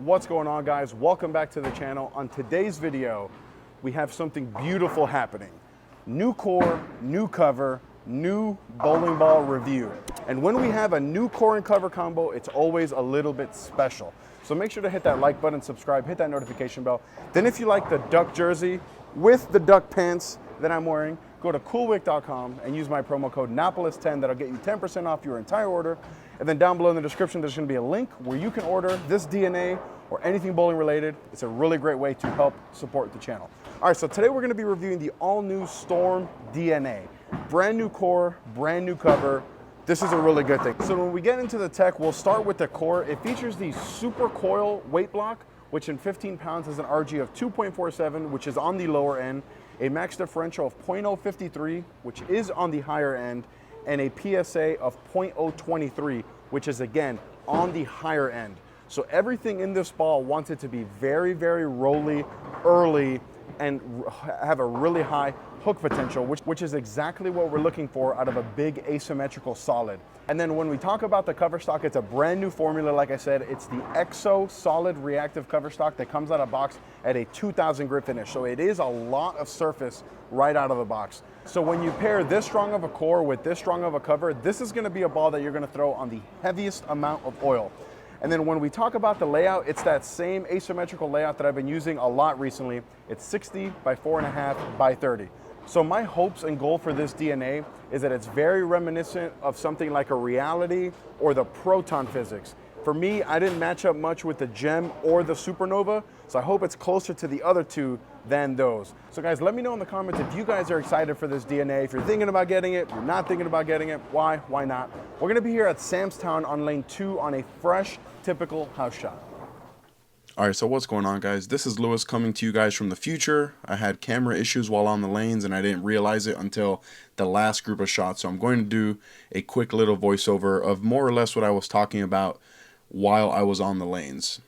What's going on, guys? Welcome back to the channel. On today's video, we have something beautiful happening. New core, new cover, new bowling ball review. And when we have a new core and cover combo, it's always a little bit special. So make sure to hit that like button, subscribe, hit that notification bell. Then if you like the duck jersey with the duck pants that I'm wearing, go to coolwick.com and use my promo code Napoles10. That'll get you 10% off your entire order. And then down below in the description, there's gonna be a link where you can order this DNA or anything bowling related. It's a really great way to help support the channel. All right, so today we're gonna be reviewing the all new Storm DNA. Brand new core, brand new cover. This is a really good thing. So when we get into the tech, we'll start with the core. It features the Super Coil weight block, which in 15 pounds has an RG of 2.47, which is on the lower end, a max differential of 0.053, which is on the higher end, and a PSA of 0.023, which is again on the higher end. So everything in this ball wants it to be very, very rolly, early, and have a really high hook potential, which is exactly what we're looking for out of a big asymmetrical solid. And then when we talk about the cover stock, it's a brand new formula. Like I said, it's the EXO solid reactive cover stock that comes out of box at a 2000 grit finish. So it is a lot of surface right out of the box. So when you pair this strong of a core with this strong of a cover, this is gonna be a ball that you're gonna throw on the heaviest amount of oil. And then when we talk about the layout, it's that same asymmetrical layout that I've been using a lot recently. It's 60 by 4.5 by 30. So my hopes and goal for this DNA is that it's very reminiscent of something like a reality or the proton physics. For me, I didn't match up much with the gem or the supernova, so I hope it's closer to the other two than those. So guys, let me know in the comments if you guys are excited for this DNA. If you're thinking about getting it, you're not thinking about getting it, why not? We're gonna be here at Sam's Town on lane 2 on a fresh, typical house shot. Alright, so what's going on, guys? This is Luis coming to you guys from the future. I had camera issues while on the lanes and I didn't realize it until the last group of shots. So I'm going to do a quick little voiceover of more or less what I was talking about while I was on the lanes.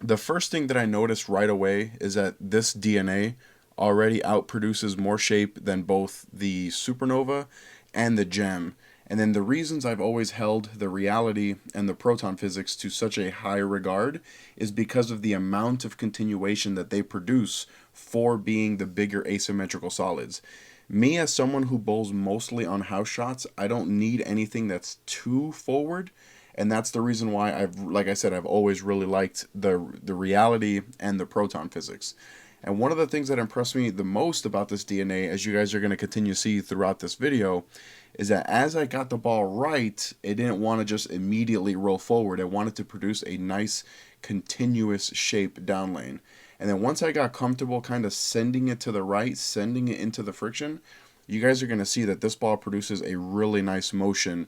The first thing that I noticed right away is that this DNA already outproduces more shape than both the supernova and the gem. And then the reasons I've always held the reality and the proton physics to such a high regard is because of the amount of continuation that they produce for being the bigger asymmetrical solids. Me, as someone who bowls mostly on house shots, I don't need anything that's too forward. And that's the reason why like I said, I've always really liked the reality and the proton physics. And one of the things that impressed me the most about this DNA, as you guys are going to continue to see throughout this video, is that as I got the ball right, it didn't want to just immediately roll forward. It wanted to produce a nice continuous shape down lane. And then once I got comfortable kind of sending it to the right, sending it into the friction, you guys are going to see that this ball produces a really nice motion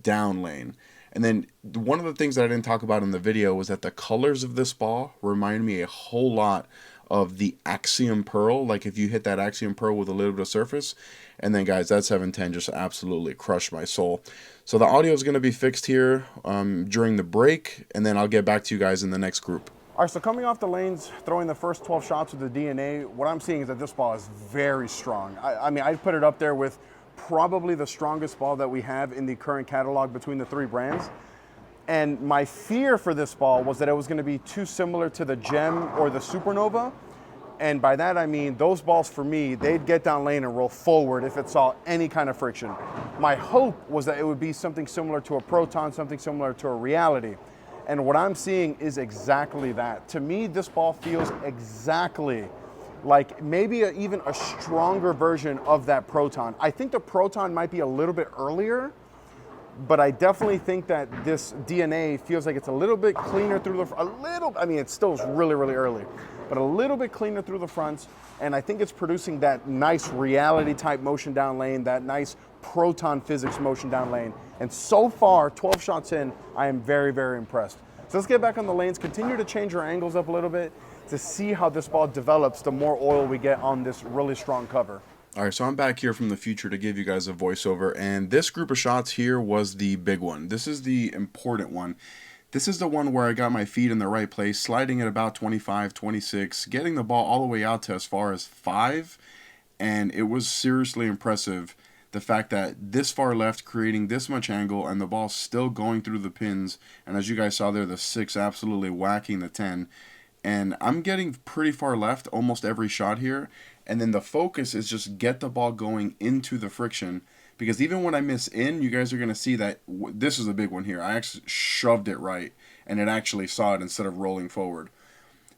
down lane. And then one of the things that I didn't talk about in the video was that the colors of this ball remind me a whole lot of the Axiom Pearl. Like if you hit that Axiom Pearl with a little bit of surface. And then guys, that 710 just absolutely crushed my soul. So the audio is going to be fixed here during the break, and then I'll get back to you guys in the next group. All right, so coming off the lanes, throwing the first 12 shots with the DNA, what I'm seeing is that this ball is very strong. I mean, I'd put it up there with probably the strongest ball that we have in the current catalog between the three brands. And my fear for this ball was that it was going to be too similar to the gem or the supernova. And by that, I mean, those balls for me, they'd get down lane and roll forward if it saw any kind of friction. My hope was that it would be something similar to a proton, something similar to a reality. And what I'm seeing is exactly that. To me, this ball feels exactly like maybe even a stronger version of that proton. I think the proton might be a little bit earlier, but I definitely think that this DNA feels like it's a little bit cleaner through I mean, it still is really, really early, but a little bit cleaner through the fronts. And I think it's producing that nice reality type motion down lane, that nice proton physics motion down lane. And so far, 12 shots in, I am very, very impressed. So let's get back on the lanes, continue to change our angles up a little bit to see how this ball develops the more oil we get on this really strong cover. Alright, so I'm back here from the future to give you guys a voiceover, and this group of shots here was the big one. This is the important one. This is the one where I got my feet in the right place, sliding at about 25, 26, getting the ball all the way out to as far as 5, and it was seriously impressive the fact that this far left creating this much angle and the ball still going through the pins, and as you guys saw there, the 6 absolutely whacking the 10. And I'm getting pretty far left almost every shot here, and then the focus is just get the ball going into the friction, because even when I miss in, you guys are going to see that this is a big one here. I actually shoved it right, and it actually saw it instead of rolling forward.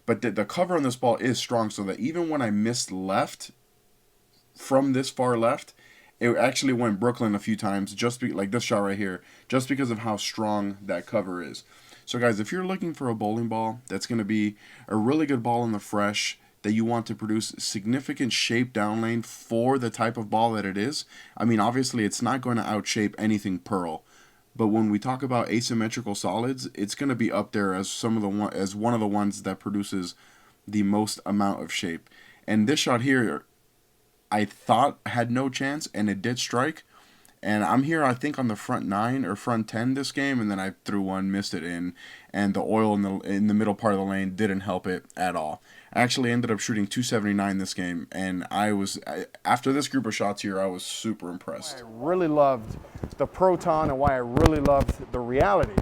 But the cover on this ball is strong, so that even when I missed left from this far left, it actually went Brooklyn a few times, just like this shot right here, just because of how strong that cover is. So guys, if you're looking for a bowling ball that's going to be a really good ball in the fresh, that you want to produce significant shape down lane for the type of ball that it is, I mean, obviously it's not going to outshape anything Pearl. But when we talk about asymmetrical solids, it's going to be up there as one of the ones that produces the most amount of shape. And this shot here, I thought had no chance, and it did strike. And I'm here, I think, on the front 9 or front 10 this game, and then I threw one, missed it in, and the oil in the middle part of the lane didn't help it at all. I actually ended up shooting 279 this game, and after this group of shots here, I was super impressed. I really loved the Proton, and why I really loved the Reality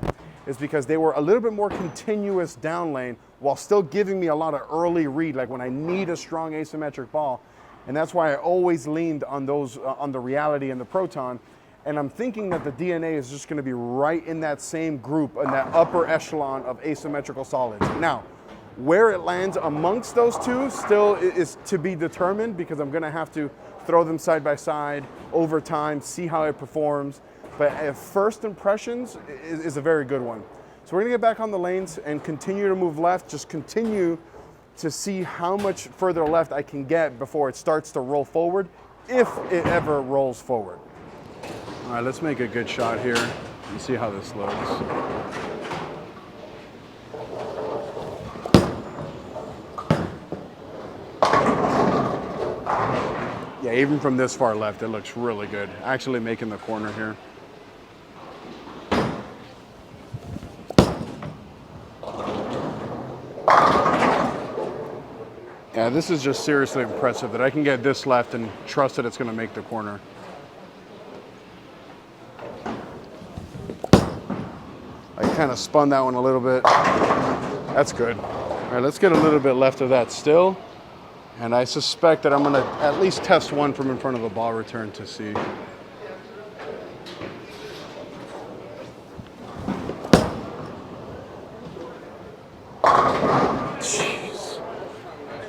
is because they were a little bit more continuous down lane while still giving me a lot of early read, like when I need a strong asymmetric ball. And that's why I always leaned on those, on the Reality and the Proton. And I'm thinking that the DNA is just going to be right in that same group, in that upper echelon of asymmetrical solids. Now, where it lands amongst those two still is to be determined, because I'm going to have to throw them side by side over time, see how it performs. But first impressions is a very good one. So we're going to get back on the lanes and continue to move left, just continue to see how much further left I can get before it starts to roll forward, if it ever rolls forward. All right, let's make a good shot here and see how this looks. Yeah, even from this far left, it looks really good. Actually making the corner here. Yeah, this is just seriously impressive that I can get this left and trust that it's going to make the corner. I kind of spun that one a little bit. That's good. All right, let's get a little bit left of that still. And I suspect that I'm going to at least test one from in front of the ball return to see.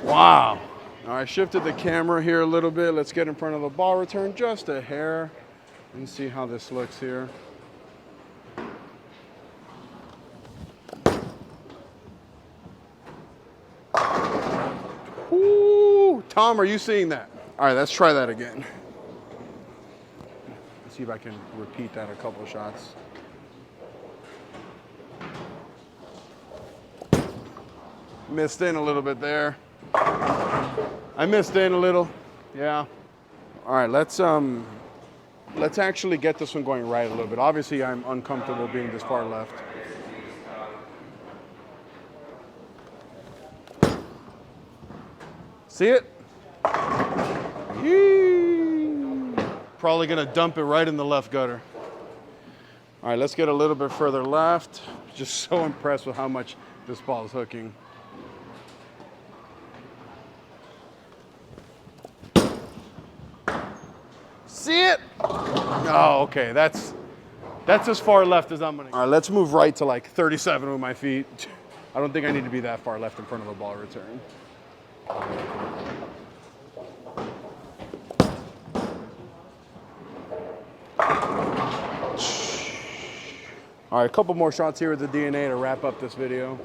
Wow. All right, shifted the camera here a little bit. Let's get in front of the ball return just a hair and see how this looks here. Ooh, Tom, are you seeing that? All right, let's try that again. Let's see if I can repeat that a couple of shots. Missed in a little bit there. I missed in a little, yeah. All right, let's actually get this one going right a little bit. Obviously, I'm uncomfortable being this far left. See it? Yee. Probably gonna dump it right in the left gutter. All right, let's get a little bit further left. Just so impressed with how much this ball is hooking. See it? Oh, okay, that's as far left as I'm gonna go. All right, let's move right to like 37 with my feet. I don't think I need to be that far left in front of a ball return. All right, a couple more shots here with the DNA to wrap up this video.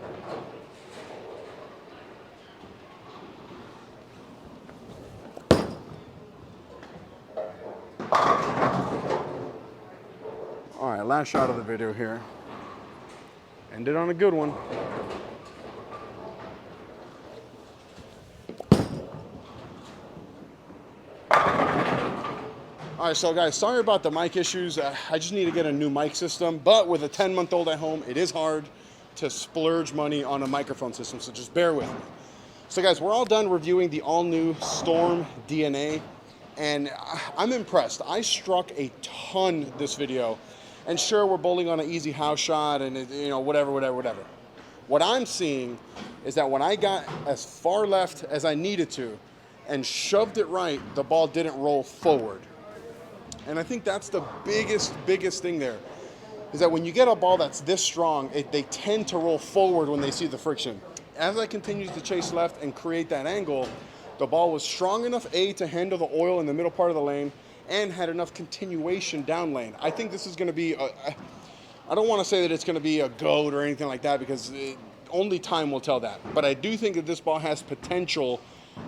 All right, last shot of the video here. Ended on a good one. All right, so guys, sorry about the mic issues. I just need to get a new mic system, but with a 10-month-old at home, it is hard to splurge money on a microphone system, so just bear with me. So guys, we're all done reviewing the all-new Storm DNA. And I'm impressed. I struck a ton this video. And sure, we're bowling on an easy house shot and, you know, whatever. What I'm seeing is that when I got as far left as I needed to and shoved it right, the ball didn't roll forward. And I think that's the biggest thing there, is that when you get a ball that's this strong, they tend to roll forward when they see the friction. As I continued to chase left and create that angle, the ball was strong enough, A, to handle the oil in the middle part of the lane, and had enough continuation down lane. I think this is going to be, I don't want to say that it's going to be a GOAT or anything like that, because only time will tell that. But I do think that this ball has potential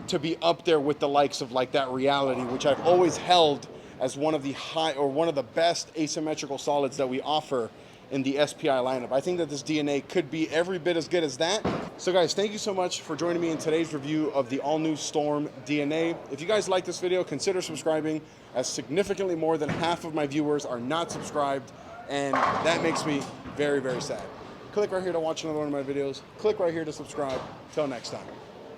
to be up there with the likes of like that Reality, which I've always held as one of the best asymmetrical solids that we offer in the SPI lineup. I think that this DNA could be every bit as good as that. So guys, thank you so much for joining me in today's review of the all-new Storm DNA. If you guys like this video, consider subscribing, as significantly more than half of my viewers are not subscribed, and that makes me very sad. Click right here to watch another one of my videos. Click right here to subscribe. Till next time.